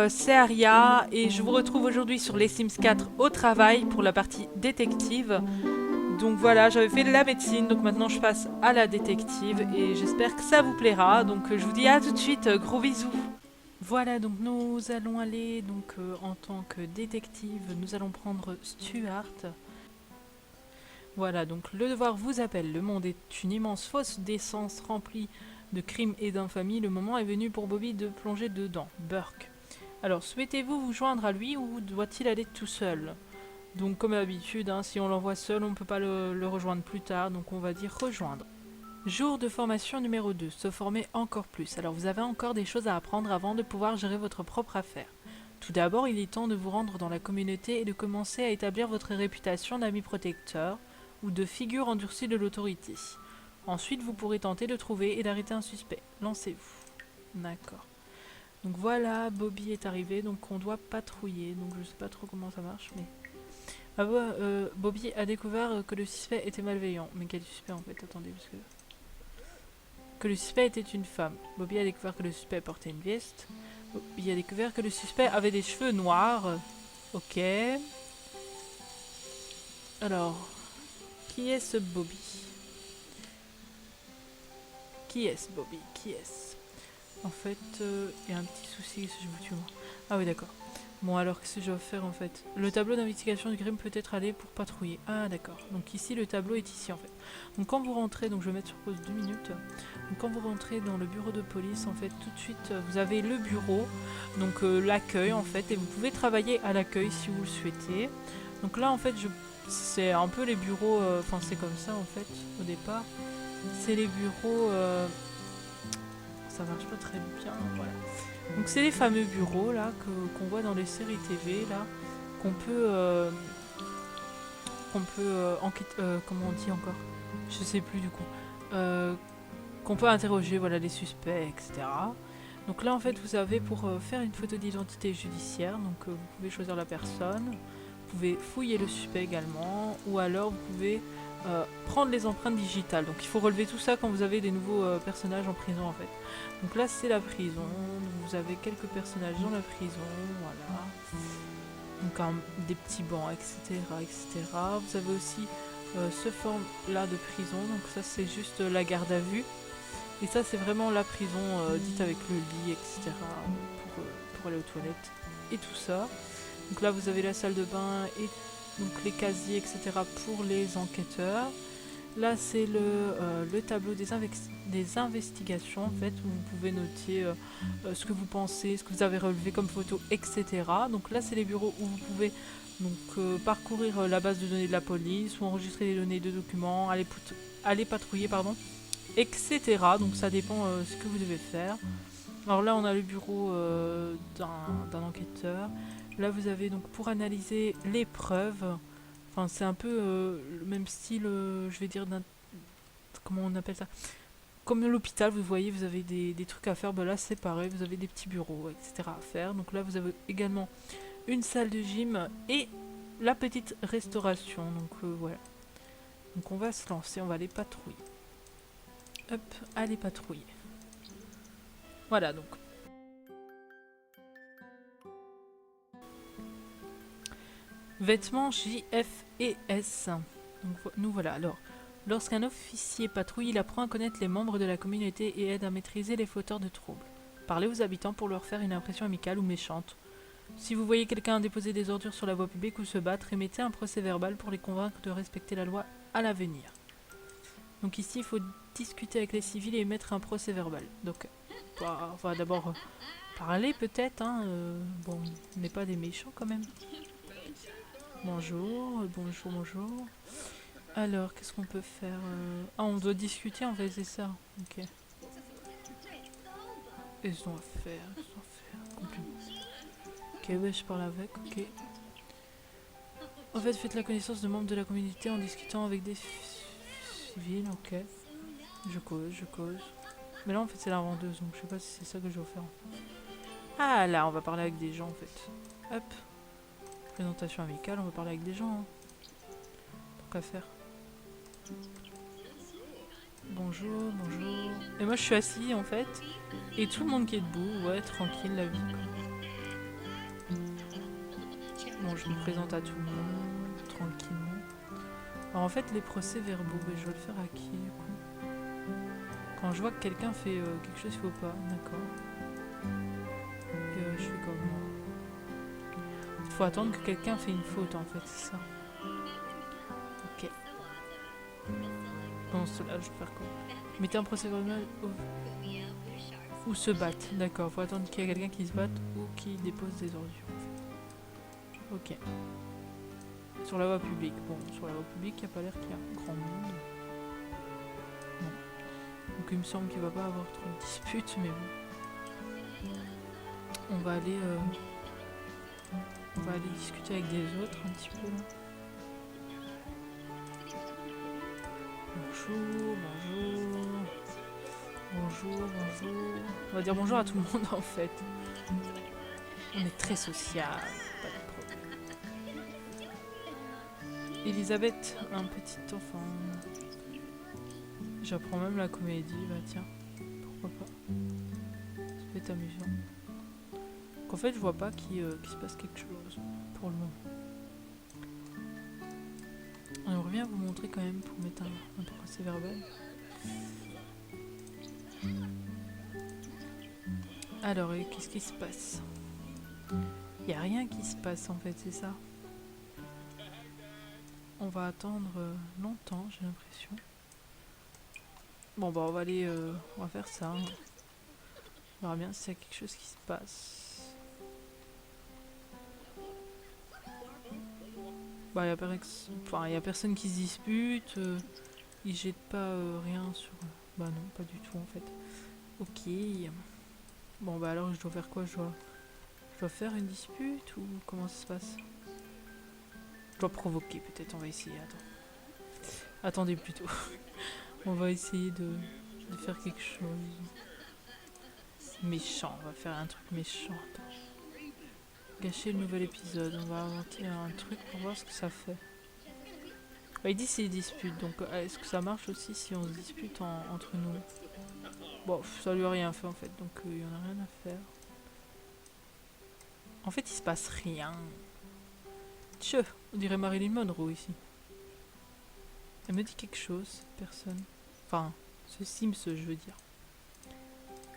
c'est Aria et je vous retrouve aujourd'hui sur les Sims 4 au travail pour la partie détective. Donc voilà, j'avais fait de la médecine, donc maintenant je passe à la détective et j'espère que ça vous plaira. Donc je vous dis à tout de suite, gros bisous. Voilà, donc nous allons aller en tant que détective, nous allons prendre Stuart. Voilà, donc le devoir vous appelle. Le monde est une immense fosse d'essence remplie de crimes et d'infamies. Le moment est venu pour Bobby de plonger dedans. Burke. Alors, souhaitez-vous vous joindre à lui ou doit-il aller tout seul? Donc, comme d'habitude, hein, si on l'envoie seul, on ne peut pas le rejoindre plus tard, donc on va dire rejoindre. Jour de formation numéro 2, se former encore plus. Alors, vous avez encore des choses à apprendre avant de pouvoir gérer votre propre affaire. Tout d'abord, il est temps de vous rendre dans la communauté et de commencer à établir votre réputation d'ami protecteur ou de figure endurcie de l'autorité. Ensuite, vous pourrez tenter de trouver et d'arrêter un suspect. Lancez-vous. D'accord. Donc voilà, Bobby est arrivé, donc on doit patrouiller. Donc je sais pas trop comment ça marche, mais... Ah ouais, Bobby a découvert que le suspect était malveillant. Mais quel suspect en fait? Attendez, parce que... Que le suspect était une femme. Bobby a découvert que le suspect portait une veste. Bobby a découvert que le suspect avait des cheveux noirs. Ok. Alors, qui est ce Bobby? Qui est-ce Bobby? Qui est-ce? En fait, il y a un petit souci si je vous tue moi. Ah oui, d'accord. Bon, alors qu'est-ce que je dois faire en fait? Le tableau d'investigation du crime peut être allé pour patrouiller. Ah d'accord. Donc ici, le tableau est ici en fait. Donc quand vous rentrez, donc je vais mettre sur pause 2 minutes. Donc quand vous rentrez dans le bureau de police, en fait, tout de suite, vous avez le bureau, donc l'accueil en fait, et vous pouvez travailler à l'accueil si vous le souhaitez. Donc là, en fait, c'est un peu les bureaux, enfin c'est comme ça en fait, au départ. C'est les bureaux... ça marche pas très bien, voilà. Donc c'est les fameux bureaux là qu'on voit dans les séries TV là, qu'on peut enquêter, comment on dit encore, je sais plus du coup, euh, qu'on peut interroger voilà les suspects, etc. Donc là en fait vous avez pour faire une photo d'identité judiciaire, donc vous pouvez choisir la personne, vous pouvez fouiller le suspect également, ou alors vous pouvez prendre les empreintes digitales. Donc il faut relever tout ça quand vous avez des nouveaux personnages en prison en fait. Donc là c'est la prison, donc vous avez quelques personnages dans la prison, voilà. Donc des petits bancs, etc., etc. Vous avez aussi ce forme là de prison, donc ça c'est juste la garde à vue. Et ça c'est vraiment la prison dite avec le lit, etc. Pour aller aux toilettes et tout ça. Donc là vous avez la salle de bain et donc les casiers, etc. pour les enquêteurs. Là c'est le tableau des investigations en fait, où vous pouvez noter ce que vous pensez, ce que vous avez relevé comme photo, etc. Donc là c'est les bureaux où vous pouvez donc parcourir la base de données de la police ou enregistrer les données de documents, aller patrouiller, pardon, etc. Donc ça dépend ce que vous devez faire. Alors là on a le bureau d'un enquêteur. Là vous avez donc pour analyser les preuves. Enfin, c'est un peu le même style, je vais dire, comment on appelle ça? Comme l'hôpital, vous voyez, vous avez des trucs à faire. Ben là, c'est pareil, vous avez des petits bureaux, etc. à faire. Donc là, vous avez également une salle de gym et la petite restauration. Donc voilà. Donc on va se lancer, on va aller patrouiller. Hop, aller patrouiller. Voilà, donc. Vêtements J, F et S. Donc nous voilà. Alors, lorsqu'un officier patrouille, il apprend à connaître les membres de la communauté et aide à maîtriser les fauteurs de troubles. Parlez aux habitants pour leur faire une impression amicale ou méchante. Si vous voyez quelqu'un déposer des ordures sur la voie publique ou se battre, émettez un procès verbal pour les convaincre de respecter la loi à l'avenir. Donc ici, il faut discuter avec les civils et émettre un procès verbal. Donc, on va d'abord parler peut-être, hein. Bon, on n'est pas des méchants quand même. Bonjour, bonjour, bonjour. Alors, qu'est-ce qu'on peut faire Ah, on doit discuter en fait, c'est ça. Ok. Qu'est-ce qu'on va faire Complètement. Ok, ouais, je parle avec, ok. En fait, faites la connaissance de membres de la communauté en discutant avec des civils, ok. Je cause, je cause. Mais là, en fait, c'est la vendeuse, donc je sais pas si c'est ça que je dois faire. Ah, là, on va parler avec des gens, en fait. Hop. Présentation amicale, on va parler avec des gens. Hein. Tant qu'à faire. Bonjour, bonjour. Et moi, je suis assis, en fait. Et tout le monde qui est debout, ouais, tranquille, la vie, quoi. Bon, je me présente à tout le monde, tranquillement. Alors en fait, les procès-verbaux, ben, je vais le faire à qui du coup? Quand je vois que quelqu'un fait quelque chose, il faut pas, d'accord. Je fais comme moi. Il faut attendre que quelqu'un fait une faute en fait, c'est ça. Ok. Bon, cela, je vais faire quoi? Mettez un procès-verbal ou se battre, d'accord. Il faut attendre qu'il y ait quelqu'un qui se batte ou qui dépose des ordures en fait. Ok. Sur la voie publique. Bon, sur la voie publique, il n'y a pas l'air qu'il y a grand monde. Non. Donc il me semble qu'il va pas avoir trop de disputes, mais bon. On va aller discuter avec des autres un petit peu. Bonjour, bonjour. Bonjour, bonjour. On va dire bonjour à tout le monde en fait. On est très social, pas de problème. Elisabeth, un petit enfant. J'apprends même la comédie, bah tiens, pourquoi pas. Ça peut être amusant. Donc en fait, je vois pas qu'il se passe quelque chose pour le moment. On revient vous montrer quand même pour mettre un procès verbal. Alors, qu'est-ce qui se passe? Il n'y a rien qui se passe en fait, c'est ça. On va attendre longtemps, j'ai l'impression. Bon bah on va aller, on va faire ça. On verra bien s'il y a quelque chose qui se passe. Bah y a personne qui se dispute. Ils jettent pas rien sur. Bah non, pas du tout en fait. Ok. Bon bah alors je dois faire quoi? Je dois faire une dispute ou comment ça se passe? Je dois provoquer peut-être, on va essayer. Attendez plutôt. On va essayer de faire quelque chose. Méchant, on va faire un truc méchant. Attends. Gâcher le nouvel épisode, on va inventer un truc pour voir ce que ça fait. Bah, il dit s'il dispute, donc est-ce que ça marche aussi si on se dispute entre nous? Bon, ça lui a rien fait en fait, donc il y en a rien à faire. En fait, il se passe rien. Tchè, on dirait Marilyn Monroe ici. Elle me dit quelque chose, cette personne. Enfin, ce Sims, je veux dire.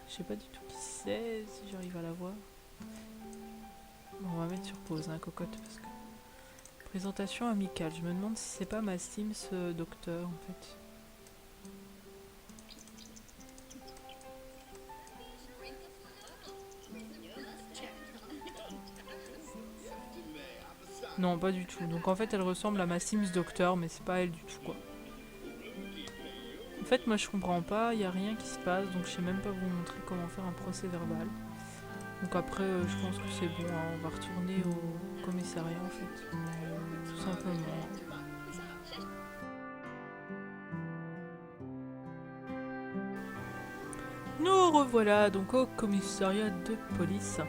Je sais pas du tout qui c'est, si j'arrive à la voir. Bon, on va mettre sur pause, hein, cocotte, parce que... Présentation amicale. Je me demande si c'est pas ma Sims docteur, en fait. Non, pas du tout. Donc en fait, elle ressemble à ma Sims docteur, mais c'est pas elle du tout, quoi. En fait, moi, je comprends pas. Il y a rien qui se passe, donc je sais même pas vous montrer comment faire un procès verbal. Donc après, je pense que c'est bon, hein, on va retourner au commissariat en fait. Tout simplement. Nous revoilà donc au commissariat de police.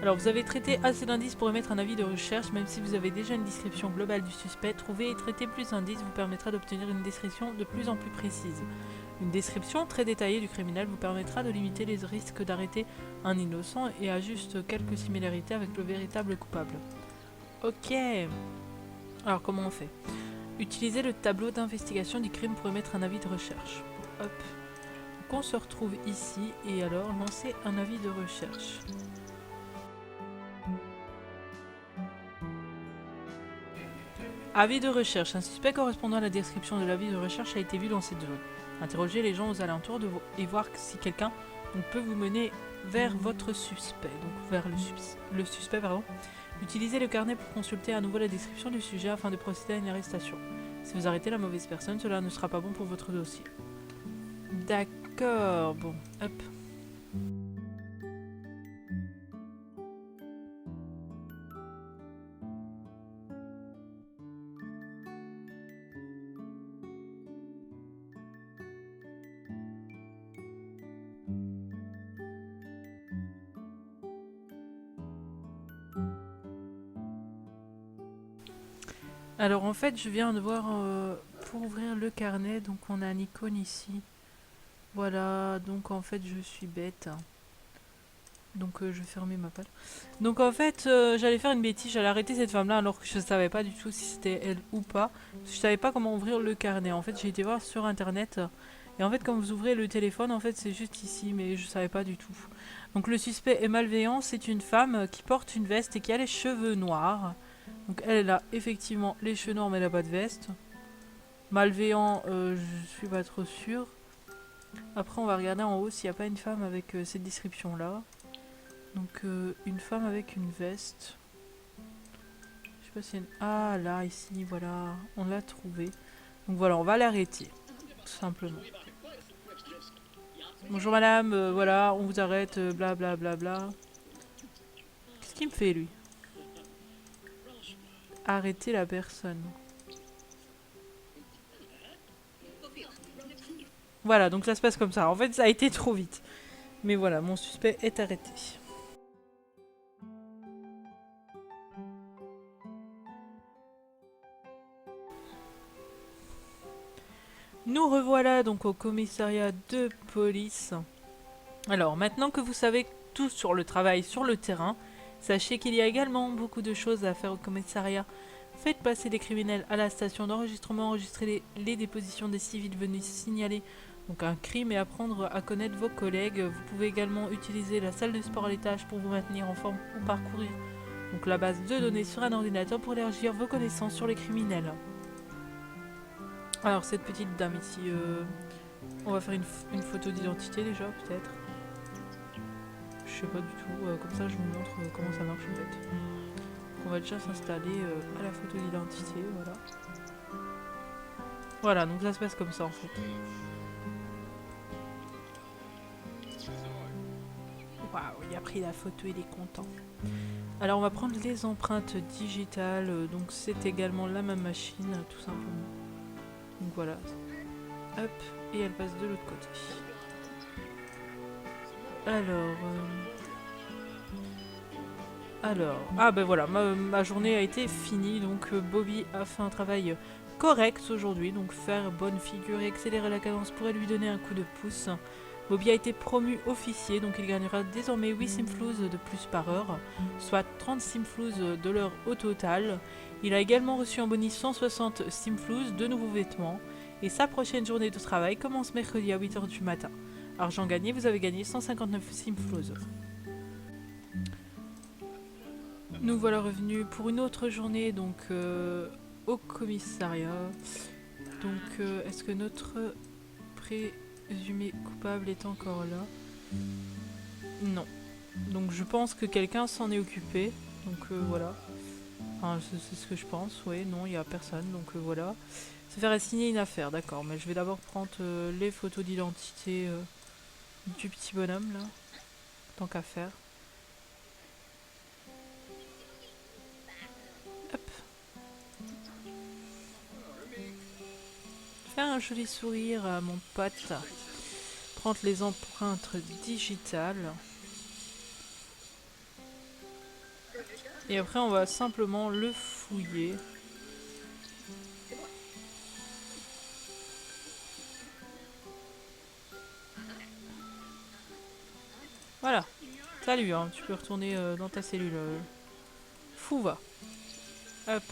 Alors vous avez traité assez d'indices pour émettre un avis de recherche, même si vous avez déjà une description globale du suspect. Trouver et traiter plus d'indices vous permettra d'obtenir une description de plus en plus précise. Une description très détaillée du criminel vous permettra de limiter les risques d'arrêter un innocent et a juste quelques similarités avec le véritable coupable. Ok. Alors comment on fait? Utilisez le tableau d'investigation du crime pour émettre un avis de recherche. Hop. Donc on se retrouve ici et alors lancer un avis de recherche. Avis de recherche. Un suspect correspondant à la description de l'avis de recherche a été vu dans cette zone. Interrogez les gens aux alentours et voir si quelqu'un peut vous mener vers votre suspect. Donc vers le suspect. Utilisez le carnet pour consulter à nouveau la description du sujet afin de procéder à une arrestation. Si vous arrêtez la mauvaise personne, cela ne sera pas bon pour votre dossier. D'accord, bon, hop. Alors en fait, je viens de voir pour ouvrir le carnet, donc on a une icône ici. Voilà, donc en fait je suis bête. Donc je vais fermer ma page. Donc en fait, j'allais faire une bêtise, j'allais arrêter cette femme-là alors que je savais pas du tout si c'était elle ou pas. Je savais pas comment ouvrir le carnet. En fait, j'ai été voir sur internet. Et en fait, quand vous ouvrez le téléphone, en fait, c'est juste ici, mais je savais pas du tout. Donc le suspect est malveillant, c'est une femme qui porte une veste et qui a les cheveux noirs. Donc elle a effectivement les cheveux noirs, mais elle a pas de veste. Malveillant, je suis pas trop sûre. Après, on va regarder en haut s'il n'y a pas une femme avec cette description-là. Donc une femme avec une veste. Je sais pas si... Ah là, ici, voilà. On l'a trouvé. Donc voilà, on va l'arrêter. Tout simplement. Bonjour madame, voilà, on vous arrête, bla bla bla bla. Qu'est-ce qu'il me fait lui? Arrêter la personne. Voilà, donc ça se passe comme ça. En fait, ça a été trop vite. Mais voilà, mon suspect est arrêté. Nous revoilà donc au commissariat de police. Alors, maintenant que vous savez tout sur le travail sur le terrain, sachez qu'il y a également beaucoup de choses à faire au commissariat. Faites passer les criminels à la station d'enregistrement, enregistrez les dépositions des civils venus signaler donc un crime et apprendre à connaître vos collègues. Vous pouvez également utiliser la salle de sport à l'étage pour vous maintenir en forme ou parcourir donc la base de données sur un ordinateur pour élargir vos connaissances sur les criminels. Alors cette petite dame ici, on va faire une photo d'identité déjà peut-être. Je sais pas du tout, comme ça je vous montre comment ça marche en fait. On va déjà s'installer à la photo d'identité, voilà. Voilà, donc ça se passe comme ça en fait. Waouh, il a pris la photo, il est content. Alors on va prendre les empreintes digitales, donc c'est également la même machine, tout simplement. Donc voilà. Hop, et elle passe de l'autre côté. Alors, ah ben voilà, ma journée a été finie, donc Bobby a fait un travail correct aujourd'hui, donc faire bonne figure et accélérer la cadence pourrait lui donner un coup de pouce. Bobby a été promu officier, donc il gagnera désormais 8 simflouz de plus par heure, soit 30 simflouz de l'heure au total. Il a également reçu en bonus 160 simflouz de nouveaux vêtements, et sa prochaine journée de travail commence mercredi à 8h du matin. Argent gagné, vous avez gagné 159 simflouz. Nous voilà revenus pour une autre journée donc au commissariat. Donc est-ce que notre présumé coupable est encore là? Non. Donc je pense que quelqu'un s'en est occupé. Donc voilà. Enfin c'est ce que je pense. Oui, non, il n'y a personne. Donc voilà. Se faire assigner une affaire, d'accord. Mais je vais d'abord prendre les photos d'identité du petit bonhomme là. Tant qu'à faire. Faire un joli sourire à mon pote. Prendre les empreintes digitales. Et après on va simplement le fouiller. Voilà. Salut, hein, tu peux retourner dans ta cellule. Fou va. Hop.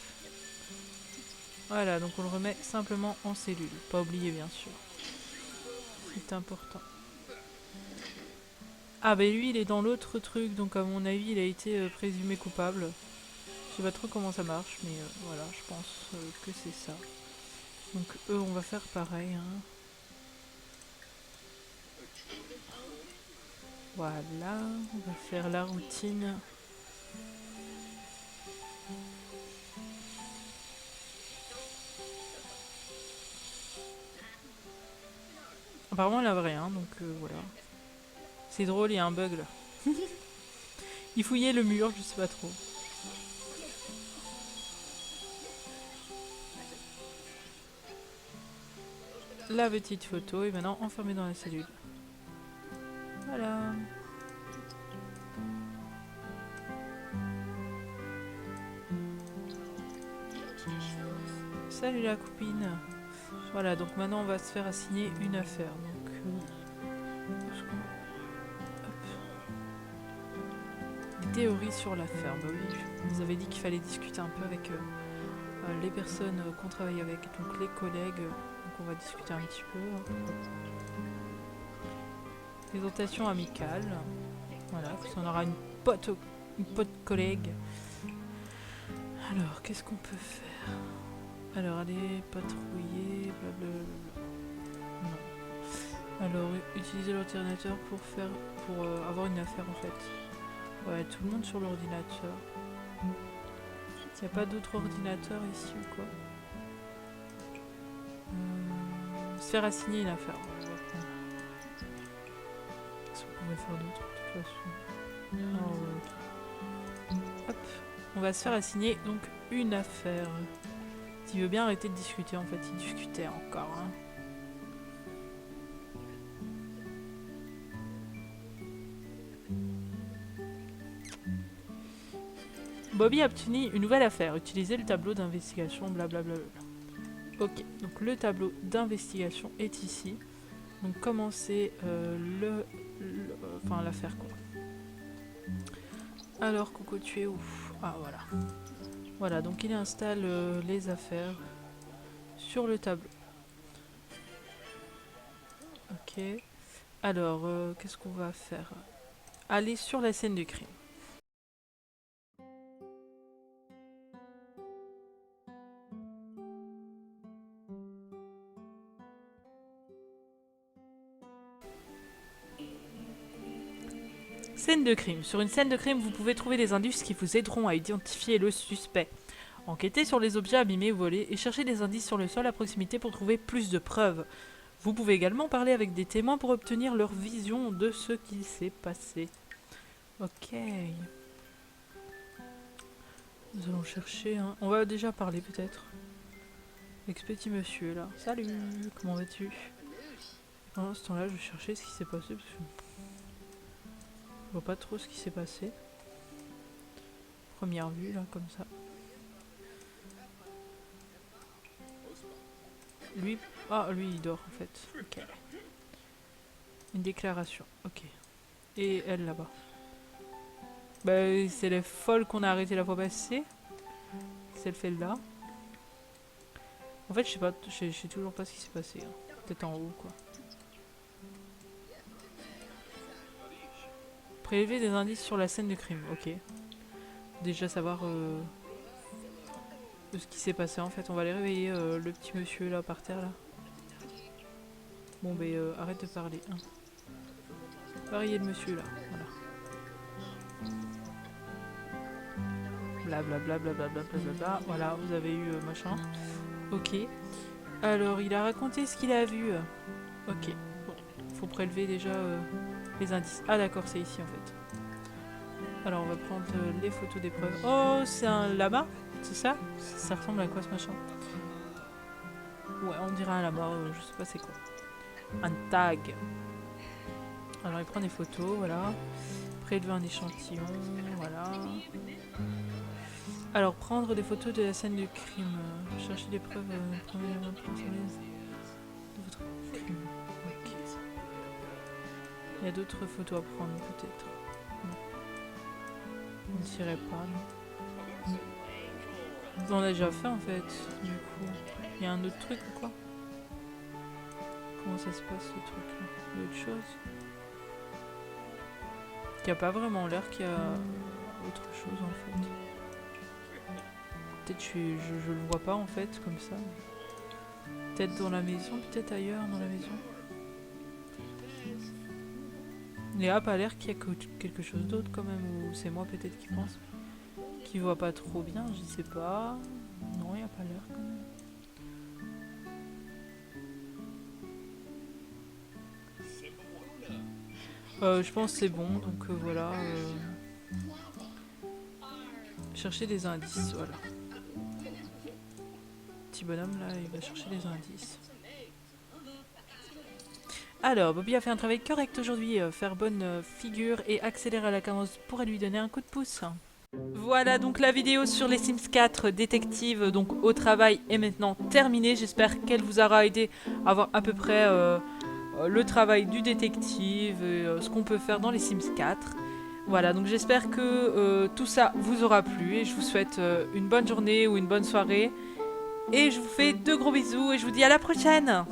Voilà, donc on le remet simplement en cellule. Pas oublier bien sûr. C'est important. Ah bah lui il est dans l'autre truc, donc à mon avis il a été présumé coupable. Je sais pas trop comment ça marche, mais voilà, je pense que c'est ça. Donc eux on va faire pareil. Hein. Voilà, on va faire la routine. Apparemment il a vrai, hein, donc voilà. C'est drôle, il y a un bug là. Il fouillait le mur, je sais pas trop. La petite photo est maintenant enfermée dans la cellule. Voilà. Salut la copine. Voilà, donc maintenant on va se faire assigner une affaire. Donc, théorie sur l'affaire. Bah oui, vous avez dit qu'il fallait discuter un peu avec les personnes qu'on travaille avec, donc les collègues. Donc on va discuter un petit peu. Présentation amicale. Voilà, on aura une pote collègue. Alors, qu'est-ce qu'on peut faire? Alors, aller patrouiller, blablabla. Non. Alors, utiliser l'ordinateur pour avoir une affaire en fait. Ouais, tout le monde sur l'ordinateur. Il n'y a pas d'autre ordinateur ici ou quoi? Se faire assigner une affaire. Qu'est-ce qu'on pourrait faire d'autre de toute façon? Alors, hop, on va se faire assigner donc une affaire. S'il veut bien arrêter de discuter, en fait, il discutait encore. Hein. Bobby a obtenu une nouvelle affaire. Utilisez le tableau d'investigation, blablabla. Ok, donc le tableau d'investigation est ici. Donc commencer enfin l'affaire quoi. Alors Coco, tu es où? Ah voilà. Voilà, donc il installe les affaires sur le tableau. Ok. Alors, qu'est-ce qu'on va faire? Aller sur la scène du crime. Scène de crime. Sur une scène de crime, vous pouvez trouver des indices qui vous aideront à identifier le suspect. Enquêtez sur les objets abîmés ou volés et cherchez des indices sur le sol à proximité pour trouver plus de preuves. Vous pouvez également parler avec des témoins pour obtenir leur vision de ce qui s'est passé. Ok. Nous allons chercher un... On va déjà parler peut-être. Avec ce petit monsieur là. Salut, comment vas-tu? Pendant ce temps-là, je vais chercher ce qui s'est passé parce que... Je vois pas trop ce qui s'est passé. Première vue là, comme ça. Lui... Ah, lui il dort en fait. Ok. Une déclaration. Ok. Et elle là-bas. Bah, c'est les folles qu'on a arrêtées la fois passée. Celle là. En fait, je sais pas, je sais toujours pas ce qui s'est passé. Hein. Peut-être en haut quoi. Prélever des indices sur la scène de crime. Ok. Déjà savoir de ce qui s'est passé en fait. On va aller réveiller le petit monsieur là par terre là. Bon ben arrête de parler. Hein. Varier le monsieur là. Voilà. Blablabla. Voilà, vous avez eu machin. Ok. Alors il a raconté ce qu'il a vu. Ok. Bon. Faut prélever déjà les indices. Ah d'accord, c'est ici en fait. Alors on va prendre les photos des preuves. Oh, c'est un lama? C'est ça? Ça ressemble à quoi ce machin? Ouais, on dirait un lama, je sais pas c'est quoi. Un tag. Alors il prend des photos, voilà. Prélever un échantillon, voilà. Alors prendre des photos de la scène du crime. Chercher des preuves de votre crime. Ok. Il y a d'autres photos à prendre peut-être. On ne dirait pas, non. On l'a déjà fait en fait, du coup. Il y a un autre truc ou quoi? Comment ça se passe ce truc là? Il y a autre chose? Il n'y a pas vraiment l'air qu'il y a autre chose en fait. Peut-être je le vois pas en fait comme ça. Peut-être dans la maison, peut-être ailleurs dans la maison. Il n'y a pas l'air qu'il y a quelque chose d'autre quand même, ou c'est moi peut-être qui pense. Qui voit pas trop bien, je sais pas. Non, il n'y a pas l'air quand même. Je pense que c'est bon, donc voilà. Chercher des indices, voilà. Petit bonhomme là, il va chercher des indices. Alors, Bobby a fait un travail correct aujourd'hui. Faire bonne figure et accélérer la cadence pourrait lui donner un coup de pouce. Voilà, donc la vidéo sur les Sims 4 détective donc au travail est maintenant terminée. J'espère qu'elle vous aura aidé à voir à peu près le travail du détective et ce qu'on peut faire dans les Sims 4. Voilà, donc j'espère que tout ça vous aura plu et je vous souhaite une bonne journée ou une bonne soirée. Et je vous fais de gros bisous et je vous dis à la prochaine!